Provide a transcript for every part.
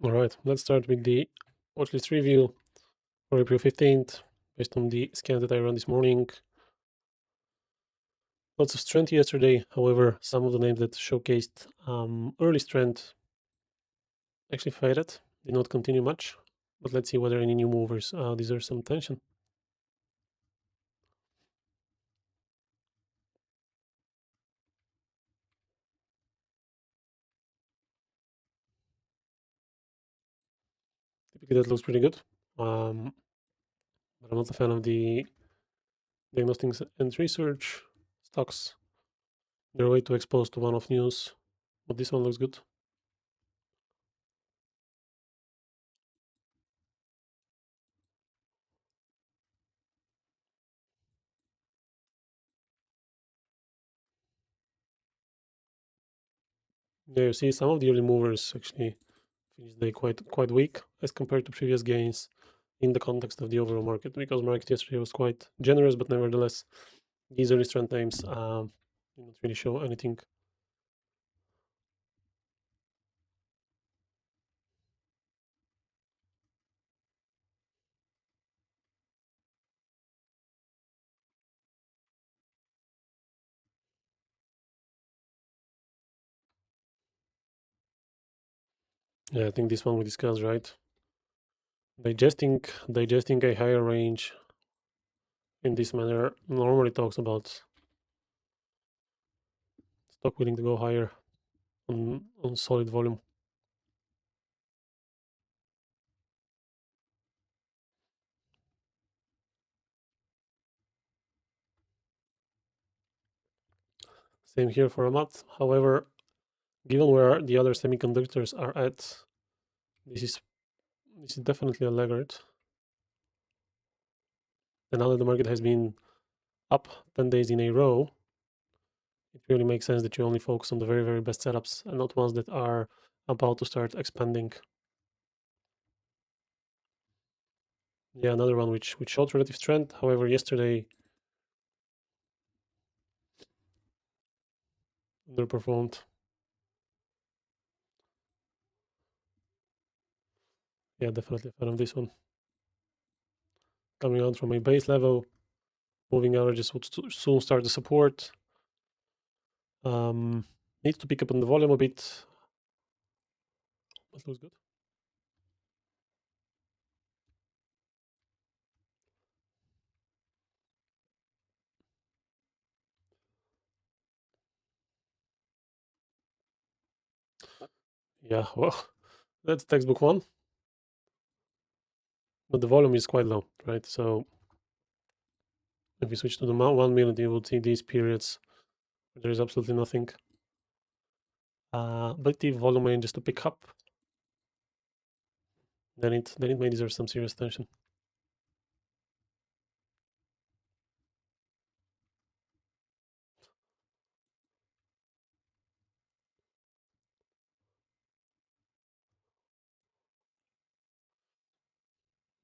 All right, let's start with the watchlist review for April 15th, based on the scans that I ran this morning. Lots of strength yesterday. However, some of the names that showcased early strength actually faded, did not continue much. But let's see whether any new movers deserve some attention. Typically, that looks pretty good. But I'm not a fan of the diagnostics and research stocks. They're way too exposed to one-off news. But this one looks good. Yeah, you see some of the early movers actually finished the day quite weak as compared to previous gains in the context of the overall market, because market yesterday was quite generous, but nevertheless, these early strength names did not really show anything. Yeah, I think this one we discussed, right? Digesting a higher range in this manner normally talks about stock willing to go higher on solid volume. Same here for Amat. However, given where the other semiconductors are at, this is definitely a laggard. And now that the market has been up 10 days in a row, it really makes sense that you only focus on the very, very best setups and not ones that are about to start expanding. Yeah, another one which showed relative strength. However, yesterday underperformed. Yeah, definitely a fan of this one. Coming out from a base level, moving averages would soon start the support. Needs to pick up on the volume a bit, but looks good. Yeah, well, that's textbook one, but the volume is quite low, right? So if we switch to the 1 minute, you will see these periods where there is absolutely nothing. But the volume ranges to pick up, then it may deserve some serious attention.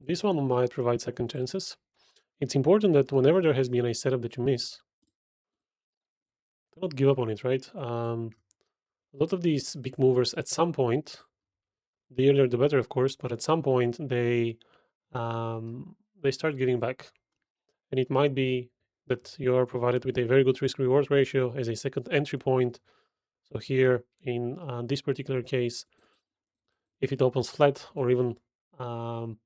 This one might provide second chances. It's important that whenever there has been a setup that you miss, do not give up on it, right? A lot of these big movers at some point, the earlier the better, of course, but at some point they start giving back. And it might be that you are provided with a very good risk reward ratio as a second entry point. So here in this particular case, if it opens flat or um,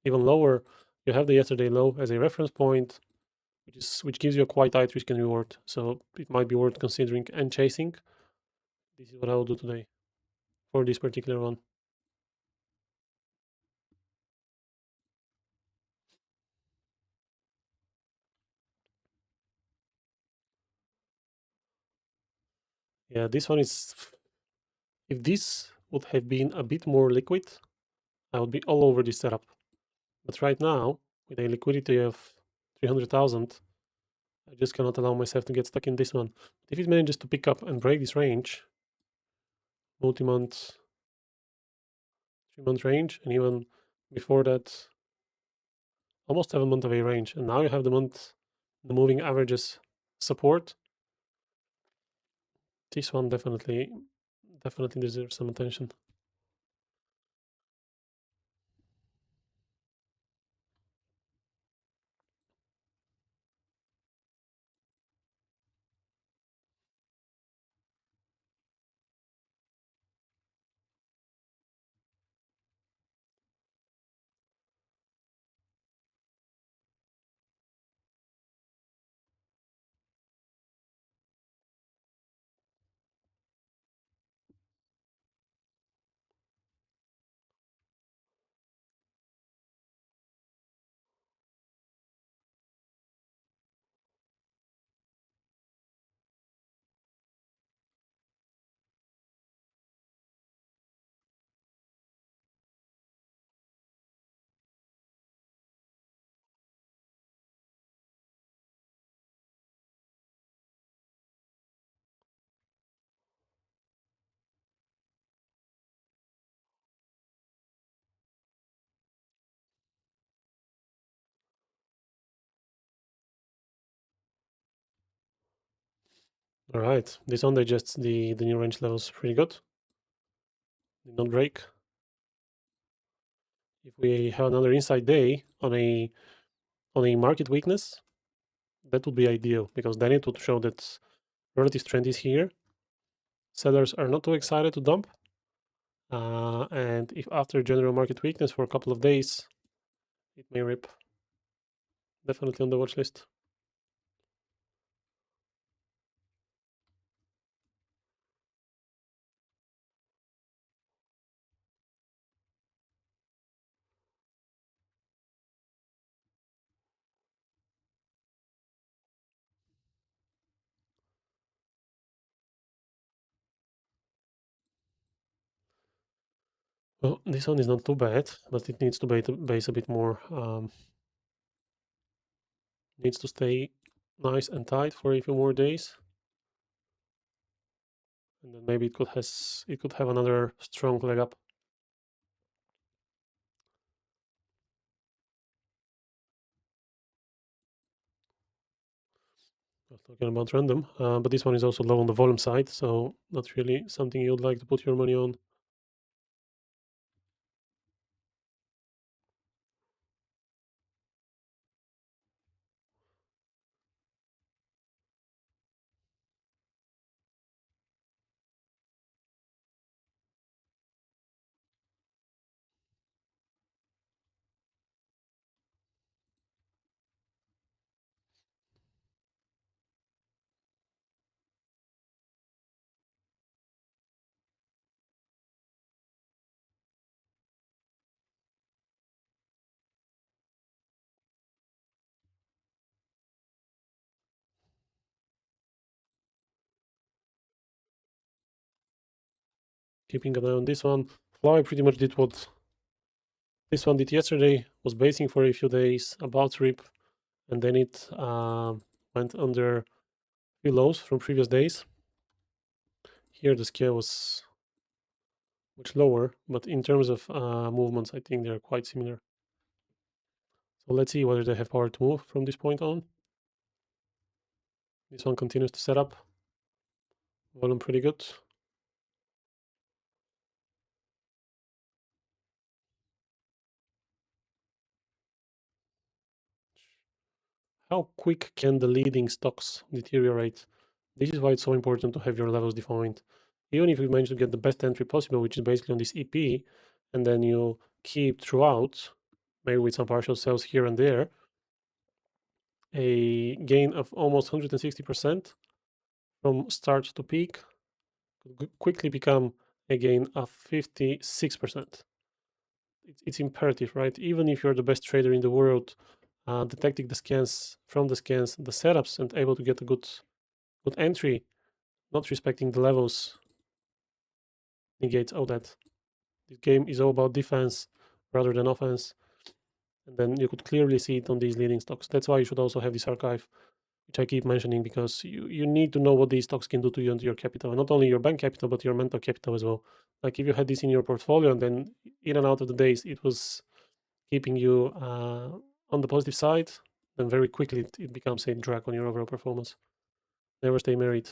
even lower, you have the yesterday low as a reference point, which gives you a quite tight risk and reward. So it might be worth considering and chasing. This is what I will do today for this particular one. Yeah, this one is. If this would have been a bit more liquid, I would be all over this setup. But right now, with a liquidity of 300,000, I just cannot allow myself to get stuck in this one. If it manages to pick up and break this range, multi-month, 3-month range, and even before that, almost 7 month of a range, and now you have the moving averages support. This one definitely deserves some attention. All right, this one digests the new range levels pretty good. Did not break. If we have another inside day on a market weakness, that would be ideal because then it would show that relative trend is here. Sellers are not too excited to dump. And if after general market weakness for a couple of days, it may rip. Definitely on the watch list. Well, this one is not too bad, but it needs to base a bit more. Needs to stay nice and tight for a few more days, and then maybe it could have another strong leg up. I was talking about random, but this one is also low on the volume side, so not really something you'd like to put your money on. Keeping an eye on this one. Fly pretty much did what this one did yesterday, was basing for a few days, about to rip, and then it went under few lows from previous days. Here the scale was much lower, but in terms of movements, I think they're quite similar. So let's see whether they have power to move from this point on. This one continues to set up. Volume pretty good. How quick can the leading stocks deteriorate? This is why it's so important to have your levels defined. Even if you manage to get the best entry possible, which is basically on this EP, and then you keep throughout, maybe with some partial sales here and there, a gain of almost 160% from start to peak could quickly become a gain of 56%. It's imperative, right? Even if you're the best trader in the world, detecting the scans from the scans, the setups, and able to get a good entry, not respecting the levels, negates all that. This game is all about defense rather than offense, and then you could clearly see it on these leading stocks. That's why you should also have this archive, which I keep mentioning, because you need to know what these stocks can do to you and to your capital, and not only your bank capital, but your mental capital as well. Like if you had this in your portfolio and then in and out of the days, it was keeping you on the positive side, then very quickly it becomes a drag on your overall performance. Never stay married.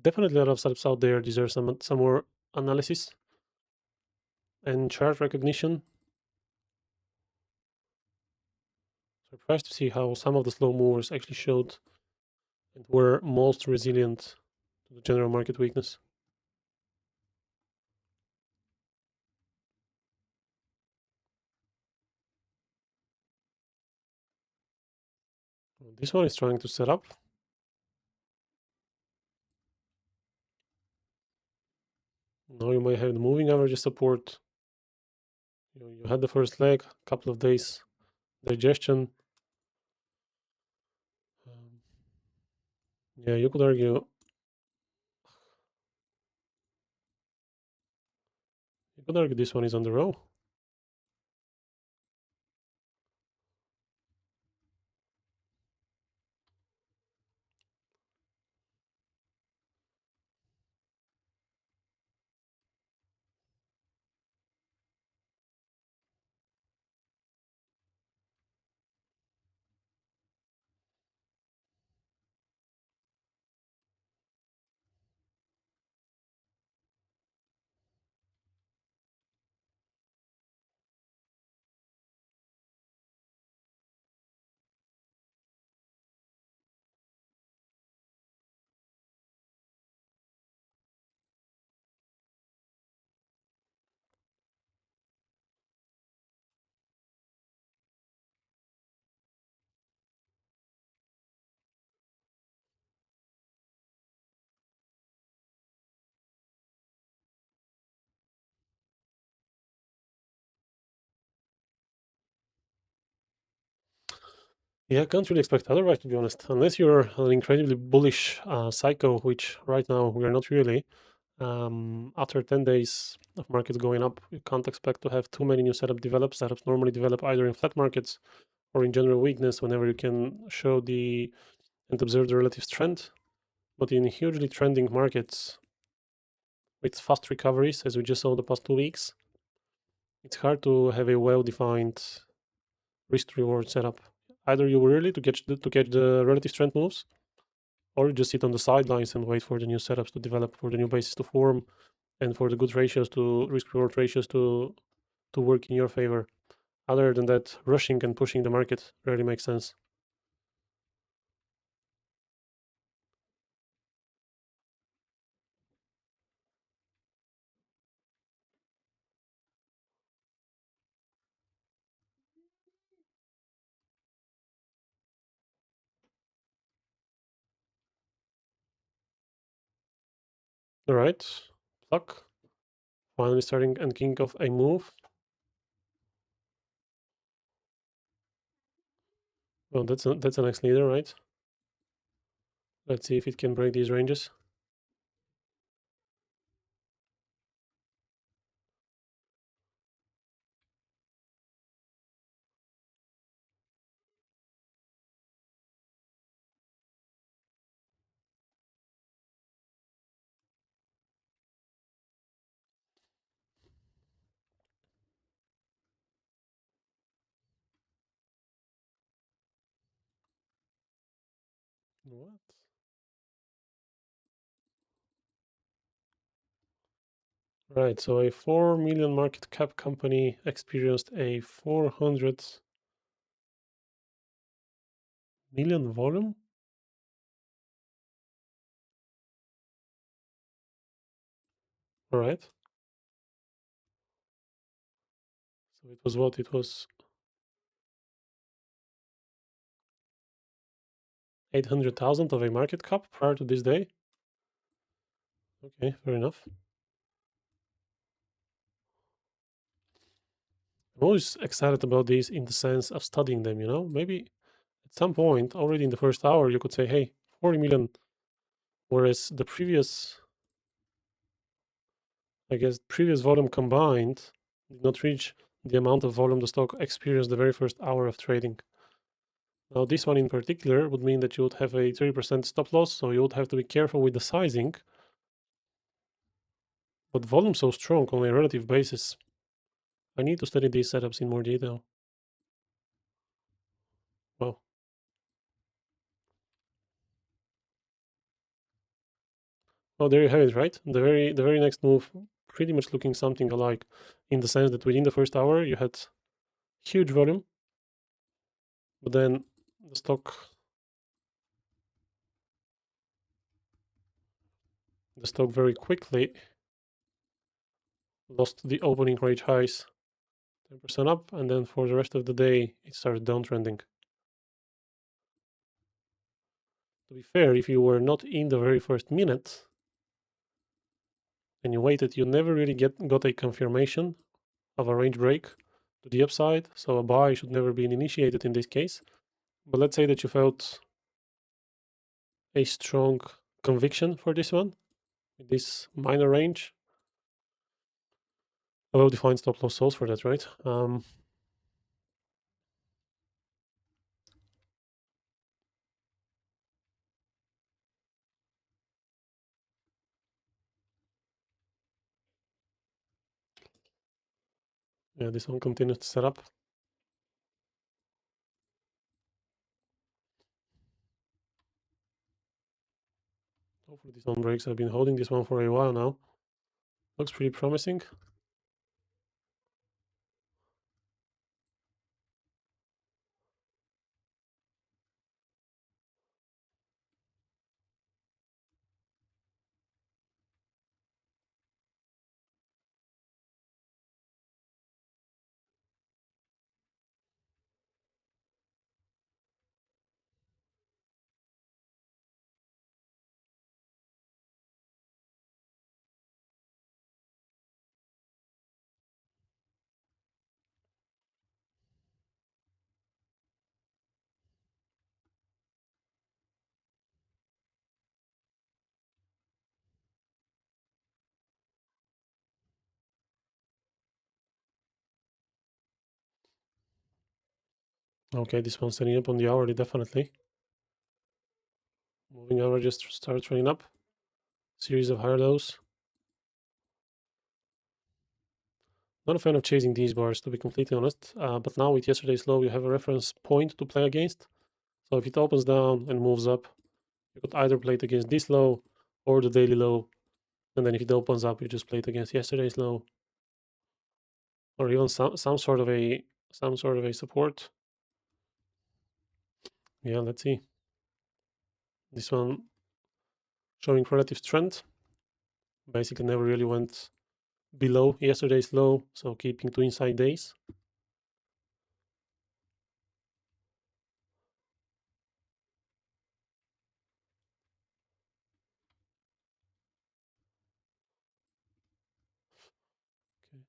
Definitely a lot of setups out there deserve some more analysis. and chart recognition. Surprised to see how some of the slow movers actually showed and were most resilient to the general market weakness. This one is trying to set up. Now you might have the moving average support. You had the first leg, couple of days digestion. Yeah, you could argue this one is on the row. Yeah, I can't really expect otherwise, to be honest. Unless you're an incredibly bullish psycho, which right now we are not really. After 10 days of markets going up, you can't expect to have too many new setups develop. Setups normally develop either in flat markets or in general weakness whenever you can show the and observe the relative strength. But in hugely trending markets with fast recoveries, as we just saw the past 2 weeks, it's hard to have a well-defined risk-reward setup. Either you were early to catch the relative strength moves, or you just sit on the sidelines and wait for the new setups to develop, for the new bases to form, and for the good ratios to risk-reward ratios to work in your favor. Other than that, rushing and pushing the market rarely makes sense. All right, pluck. Finally starting and kicking off a move. Well, that's a nice leader, right? Let's see if it can break these ranges. What? Right, so a 4 million market cap company experienced a 400 million volume? All right. So it was what? It was 800,000 of a market cap prior to this day? Okay, fair enough. I'm always excited about these in the sense of studying them, Maybe at some point, already in the first hour, you could say, hey, 40 million, whereas the previous, I guess, previous volume combined did not reach the amount of volume the stock experienced the very first hour of trading. Now, this one in particular would mean that you would have a 30% stop loss, so you would have to be careful with the sizing. But volume so strong on a relative basis, I need to study these setups in more detail. Well, there you have it, right? The very next move pretty much looking something alike in the sense that within the first hour you had huge volume, but then the stock very quickly lost the opening range highs 10% up, and then for the rest of the day it started downtrending. To be fair, if you were not in the very first minute and you waited, you never really got a confirmation of a range break to the upside, so a buy should never be initiated in this case. But let's say that you felt a strong conviction for this one, with this minor range. A well-defined stop loss solves for that, right? Yeah, this one continues to set up. Hopefully this one breaks. I've been holding this one for a while now. Looks pretty promising. Okay, this one's setting up on the hourly, definitely. Moving averages start trading up. Series of higher lows. Not a fan of chasing these bars, to be completely honest. But now with yesterday's low, you have a reference point to play against. So if it opens down and moves up, you could either play it against this low or the daily low. And then if it opens up, you just play it against yesterday's low, or even some sort of a support. Yeah, let's see. This one showing relative strength. Basically never really went below yesterday's low, so keeping two inside days. Okay.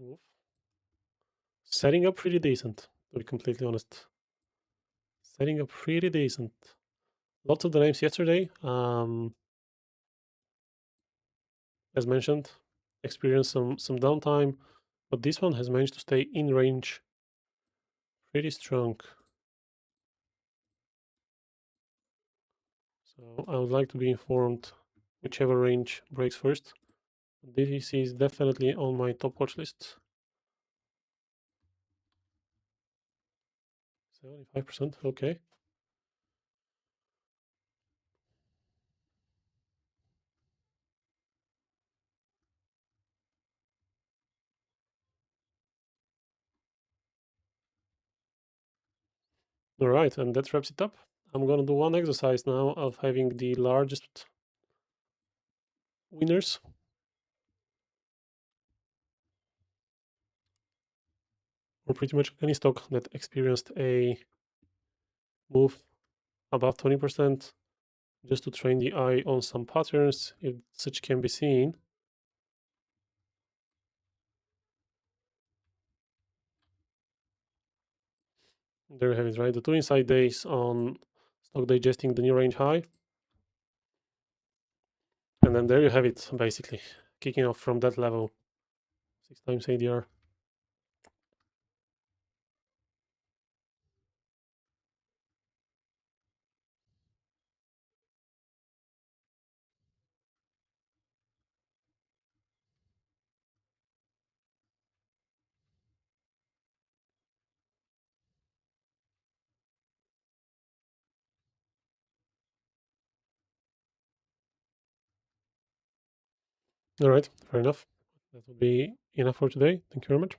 Oof. Setting up pretty decent, to be completely honest. Setting up pretty decent. Lots of the names yesterday, as mentioned, experienced some downtime, but this one has managed to stay in range pretty strong. So I would like to be informed whichever range breaks first. This is definitely on my top watch list. 75%, okay. All right, and that wraps it up. I'm gonna do one exercise now of having the largest winners. Or pretty much any stock that experienced a move above 20%, just to train the eye on some patterns, if such can be seen. There you have it, right? The two inside days on stock digesting the new range high. And then there you have it, basically, kicking off from that level. 6 times ADR. All right, fair enough. That would be enough for today. Thank you very much.